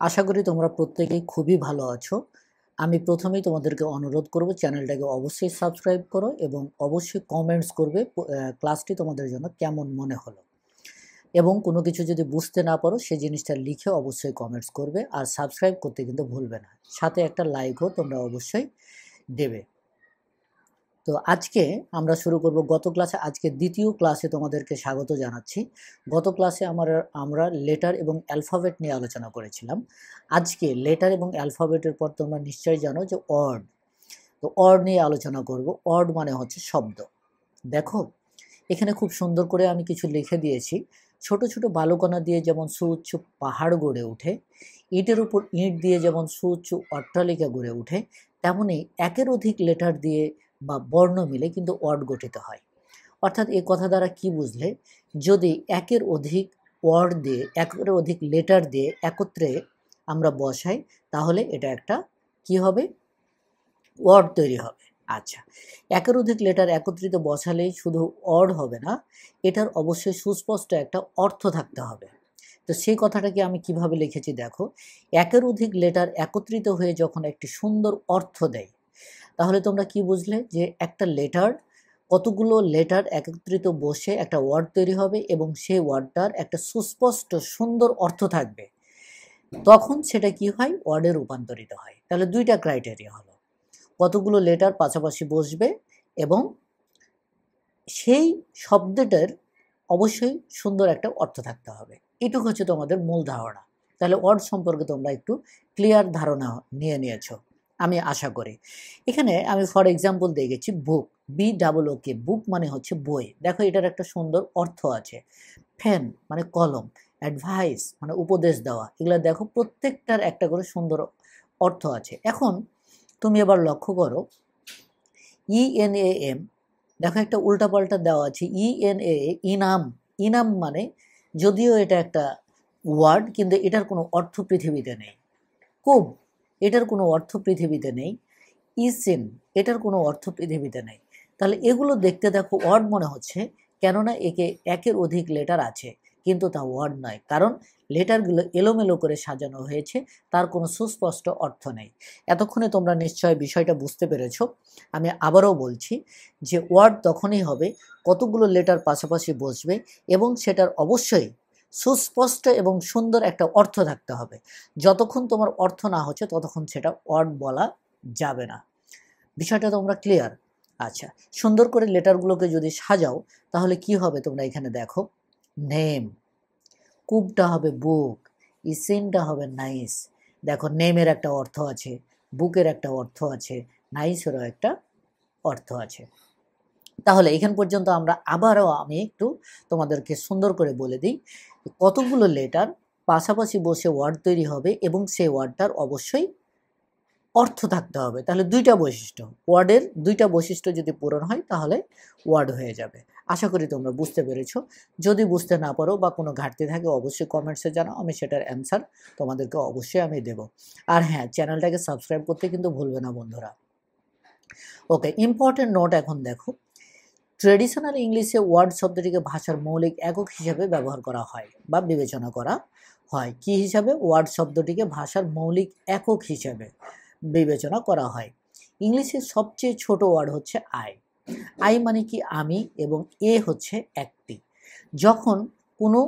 আশা করি তোমরা প্রত্যেকেই খুবই ভালো আছো। আমি প্রথমেই তোমাদেরকে অনুরোধ করব চ্যানেলটাকে অবশ্যই সাবস্ক্রাইব করো এবং অবশ্যই কমেন্টস করবে ক্লাসটি তোমাদের জন্য কেমন মনে হলো। এবং কোনো কিছু যদি বুঝতে না পারো সেই জিনিসটা লিখে অবশ্যই কমেন্টস করবে, আর সাবস্ক্রাইব করতে কিন্তু ভুলবে না। সাথে একটা লাইকও তোমরা অবশ্যই দেবে। তো আজকে আমরা শুরু করব গত ক্লাসে। আজকে দ্বিতীয় ক্লাসে তোমাদেরকে স্বাগত জানাচ্ছি। গত ক্লাসে আমরা লেটার এবং অ্যালফাবেট নিয়ে আলোচনা করেছিলাম। আজকে লেটার এবং অ্যালফাবেটের পর তোমরা নিশ্চয়ই জানো যে ওয়ার্ড। তো ওয়ার্ড নিয়ে আলোচনা করব। ওয়ার্ড মানে হচ্ছে শব্দ। দেখো এখানে খুব সুন্দর করে আমি কিছু লিখে দিয়েছি। ছোট ছোট বালুকণা দিয়ে যেমন সুউচ্চ পাহাড় গড়ে ওঠে, ইটের উপর ইট দিয়ে যেমন সুউচ্চ অট্টালিকা গড়ে ওঠে, তেমনই একের অধিক লেটার দিয়ে বা বর্ণ মিলে কিন্তু ওয়ার্ড গঠিত হয়। অর্থাৎ এই কথা দ্বারা কি বুঝলে, যদি একের অধিক ওয়ার্ড দিয়ে, একের অধিক লেটার দিয়ে একত্রে আমরা বসাই, তাহলে এটা একটা কি হবে, ওয়ার্ড তৈরি হবে। আচ্ছা, একের অধিক লেটার একত্রিত বসালেই শুধু ওয়ার্ড হবে না, এটার অবশ্যই সুস্পষ্ট একটা অর্থ থাকতে হবে। তো সেই কথাটাকে আমি কিভাবে লিখেছি দেখো, একের অধিক লেটার একত্রিত হয়ে যখন একটি সুন্দর অর্থ দেয়, তাহলে তোমরা কি বুঝলে যে একটা লেটার, কতগুলো লেটার একত্রিত বসে একটা ওয়ার্ড তৈরি হবে এবং সেই ওয়ার্ডটার একটা সুস্পষ্ট সুন্দর অর্থ থাকবে, তখন সেটা কি হয়, ওয়ার্ডে রূপান্তরিত হয়। তাহলে দুইটা ক্রাইটেরিয়া হলো, কতগুলো লেটার পাশাপাশি বসবে এবং সেই শব্দটার অবশ্যই সুন্দর একটা অর্থ থাকতে হবে। এটুকু হচ্ছে তোমাদের মূল ধারণা। তাহলে ওয়ার্ড সম্পর্কে তোমরা একটু ক্লিয়ার ধারণা নিয়ে নিয়েছো আমি আশা করি। এখানে আমি ফর এক্সাম্পল দিয়ে গেছি বুক, BOOK, বুক মানে হচ্ছে বই। দেখো এটার একটা সুন্দর অর্থ আছে। পেন মানে কলম, অ্যাডভাইস মানে উপদেশ দেওয়া। এগুলো দেখো প্রত্যেকটার একটা করে সুন্দর অর্থ আছে। এখন তুমি এবার লক্ষ্য করো, ENAM, দেখো একটা উল্টাপাল্টা দেওয়া আছে, ENA, ইনাম। ইনাম মানে, যদিও এটা একটা ওয়ার্ড, কিন্তু এটার কোনো অর্থ পৃথিবীতে নেই। কুব, এটার কোনো অর্থ পৃথিবীতে নেই। ইসিন, এটার কোনো অর্থ পৃথিবীতে নেই। তাহলে এগুলো দেখতে দেখো ওয়ার্ড মনে হচ্ছে, কেননা একের অধিক লেটার আছে, কিন্তু তা ওয়ার্ড নয়, কারণ লেটারগুলো এলোমেলো করে সাজানো হয়েছে, তার কোনো সুস্পষ্ট অর্থ নেই। এতক্ষণে তোমরা নিশ্চয় বিষয়টা বুঝতে পেরেছো। আমি আবারও বলছি যে ওয়ার্ড তখনই হবে কতগুলো লেটার পাশাপাশি বসবে এবং সেটার অবশ্যই সুস্পষ্ট এবং সুন্দর একটা অর্থ থাকতে হবে। যতক্ষণ তোমার অর্থ না হচ্ছে ততক্ষণ সেটা ওয়ার্ড বলা যাবে না। বিষয়টা তোমরা ক্লিয়ার? আচ্ছা, সুন্দর করে লেটারগুলোকে যদি সাজাও তাহলে কি হবে তোমরা এখানে দেখো, নেম, কুবটা হবে বুক, ইসিনটা হবে নাইস। দেখো নেমের একটা অর্থ আছে, বুকের একটা অর্থ আছে, নাইসেরও একটা অর্থ আছে। তাহলে এখান পর্যন্ত আবারও আমি একটু তোমাদেরকে সুন্দর করে বলে দিই, কতগুলো লেটার পাশাপাশি বসে ওয়ার্ড তৈরি হবে এবং সেই ওয়ার্ডটার অবশ্যই অর্থ থাকতে হবে। তাহলে দুইটা বৈশিষ্ট্য, ওয়ার্ডের দুইটা বৈশিষ্ট্য যদি পূরণ হয় তাহলে ওয়ার্ড হয়ে যাবে। আশা করি তোমরা বুঝতে পেরেছো। যদি বুঝতে না পারো বা কোনো ঘাটতি থাকে অবশ্যই কমেন্টসে জানাও, আমি সেটার অ্যান্সার তোমাদেরকে অবশ্যই আমি দেব। আর হ্যাঁ, চ্যানেলটাকে সাবস্ক্রাইব করতে কিন্তু ভুলবে না বন্ধুরা। ওকে, ইম্পর্টেন্ট নোট এখন দেখো, ট্রেডিশনাল ইংলিশে ওয়ার্ড শব্দটিকে ভাষার মৌলিক একক হিসাবে ব্যবহার করা হয় বা বিবেচনা করা হয়। কি হিসাবে? ওয়ার্ড শব্দটিকে ভাষার মৌলিক একক হিসাবে বিবেচনা করা হয়। ইংলিশের সবচেয়ে ছোট ওয়ার্ড হচ্ছে আই। আই মানে কি? আমি, এবং এ হচ্ছে একটি। যখন কোনো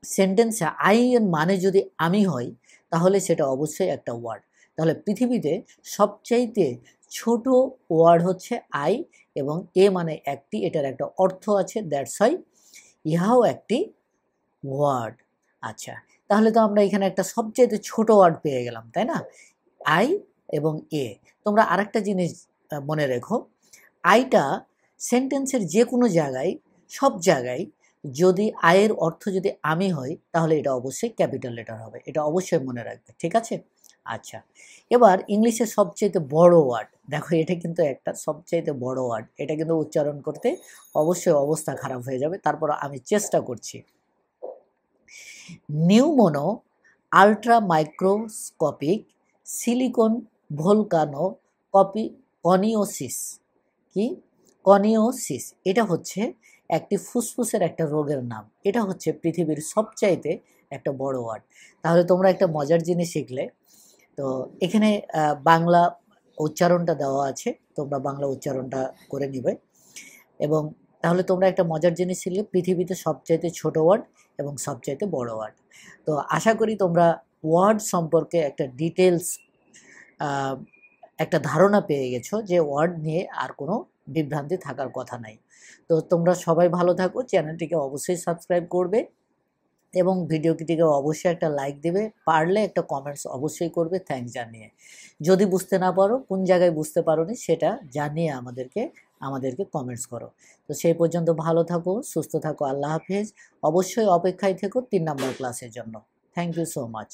সেন্টেন্সে আই এর মানে যদি আমি হয়, তাহলে সেটা অবশ্যই একটা ওয়ার্ড। তাহলে পৃথিবীতে সবচাইতে ছোট ওয়ার্ড হচ্ছে আই, এবং এ মানে একটি, এটার একটা অর্থ আছে, দ্যাটস ওয়াই ইহাও একটি ওয়ার্ড। আচ্ছা, তাহলে তো আমরা এখানে একটা সবচাইতে ছোট ওয়ার্ড পেয়ে গেলাম, তাই না? আই এবং এ। তোমরা আরেকটা জিনিস মনে রেখো, আইটা সেন্টেন্সের যে কোনো জায়গায়, সব জায়গায় যদি আয়ের অর্থ যদি আমি হই, তাহলে এটা অবশ্যই ক্যাপিটাল লেটার হবে। এটা অবশ্যই মনে রাখবে, ঠিক আছে? আচ্ছা, এবার ইংলিশের সবচাইতে বড় ওয়ার্ড দেখো, এটা কিন্তু একটা সবচাইতে বড় ওয়ার্ড, এটা কিন্তু উচ্চারণ করতে অবশ্যই অবস্থা খারাপ হয়ে যাবে, তারপর আমি চেষ্টা করছি। Pneumono ultra microscopic silicon volcano coniosis. কি? কনিওসিস। এটা হচ্ছে একটি ফুসফুসের একটা রোগের নাম। এটা হচ্ছে পৃথিবীর সবচাইতে একটা বড় ওয়ার্ড। তাহলে তোমরা একটা মজার জিনিস শিখলে। তো এখানে বাংলা উচ্চারণটা দেওয়া আছে, তোমরা বাংলা উচ্চারণটা করে নিবে। এবং তাহলে তোমরা একটা মজার জিনিস শিখলে, পৃথিবীতে সবচাইতে ছোট ওয়ার্ড এবং সবচাইতে বড় ওয়ার্ড। তো আশা করি তোমরা ওয়ার্ড সম্পর্কে একটা ডিটেলস একটা ধারণা পেয়ে গেছো যে ওয়ার্ড নিয়ে আর কোনো বিভ্রান্তি থাকার কথা নাই। তো তোমরা সবাই ভালো থাকো, চ্যানেলটিকে অবশ্যই সাবস্ক্রাইব করবে এবং ভিডিওটিকে অবশ্যই একটা লাইক দেবে, পারলে একটা কমেন্টস অবশ্যই করবে থ্যাঙ্কস জানিয়ে। যদি বুঝতে না পারো, কোন জায়গায় বুঝতে পারোনি সেটা জানিয়ে আমাদেরকে কমেন্টস করো। তো সেই পর্যন্ত ভালো থাকো, সুস্থ থাকো, আল্লাহ হাফেজ। অবশ্যই অপেক্ষায় থেকো 3 নম্বর ক্লাসের জন্য। Thank you so much.